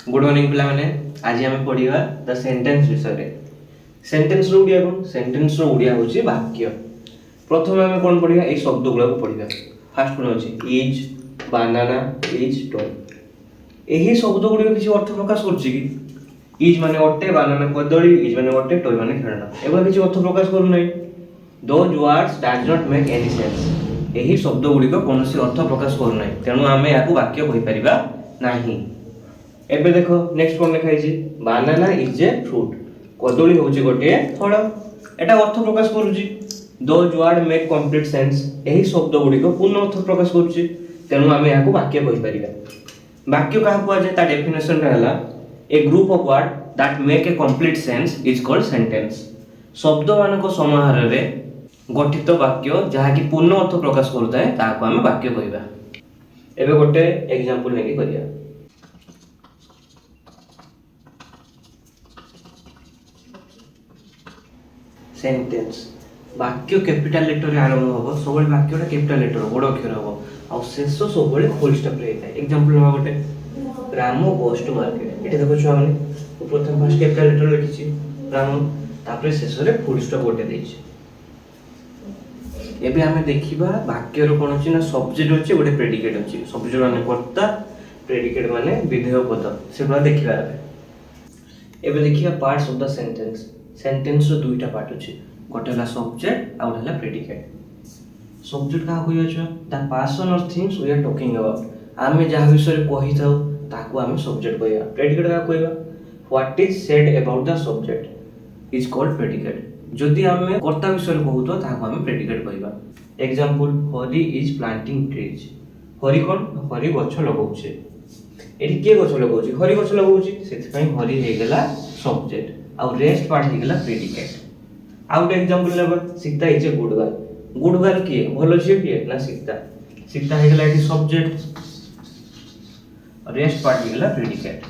Good morning पिला माने आज हम पढ़िबा द सेंटेंस विषय रे। सेंटेंस रो उड़िया कोन सेंटेंस रो उड़िया होची वाक्य। प्रथम हम कोन पढ़िबा ए शब्द गुला को पढ़िबा। फर्स्ट वन होची इज बनाना इज टॉय। एही शब्द गुडी किछि अर्थ प्रकाश करछि कि इज माने अटे बनाना कदली इज माने अटे टॉय माने खेलना एबा किछि अर्थ प्रकाश करू नै। Those words does not make any sense. एही शब्द गुडी को कोनोसी अर्थ प्रकाश करू नै तेनु आमे याकू वाक्य कहि परिबा नाही। एबे देखो नेक्स्ट कोन लिखा हिची बनाना इज ए फ्रूट। कदली होची गोटे फल एटा अर्थ प्रकाश करूची। Those word make complete sense. एही शब्द गुडी को पूर्ण अर्थ प्रकाश करूची तेनु आमे याकू वाक्य कहि परिबा। वाक्य काहा को जे ता डेफिनेशन रहला a group of word that make a complete sense is called sentence. शब्द मानको समाहार रे गठित वाक्य जहा कि पूर्ण अर्थ प्रकाश करता है ताको आमे वाक्य कहिबा। एबे गोटे एग्जांपल नेकी करिया। सेंटेंस वाक्य कैपिटल लेटर रे आरंभ होबो सब वाक्यटा कैपिटल लेटर बड़ अक्षर होबो आ शेष सब फुल स्टॉप रे होता है। एग्जांपल लेबा गोटे रामो गोस टू मार्केट। एटा देखो छुआ माने प्रथम फर्स्ट कैपिटल लेटर लिखिछि राम तापर शेष रे फुल स्टॉप गोटे देछि। एबे हमें देखिबा वाक्य रो कोन अछि ना सब्जेक्ट अछि गोटे प्रेडिकेट अछि। सब्जेक्ट माने कर्ता प्रेडिकेट माने विधेय पद सेबा देखिबा। एबे देखिया parts of the sentence. Sentence रो दुईटा पार्ट अछि गोटे हला सब्जेक्ट आ गोटे हला प्रेडिकेट। सब्जेक्ट का होय अछि द पर्सन और things we are talking about. आमे जहा विषय रे कहि थाउ ताको आमे सब्जेक्ट कहया। प्रेडिकेट का कहबा what is said about the subject is called predicate. जदि आमे कर्ता विषय रे कहू तो ताको आमे प्रेडिकेट कहबा। Example Hari is planting trees. Hari कोन हरि गछ लगाउछे। एठी के गछ लगाउछे हरि गछ लगाउछे सेति पई हरि हे गेला सब्जेक्ट आ रेस्ट पार्ट हे गेला प्रेडिकेट। आउट एग्जांपल लेबा Sita is a good girl. Good girl के भलो झियो के ना सीता। सीता हे गेला एठी सब्जेक्ट रेस्ट पार्ट हे गेला प्रेडिकेट।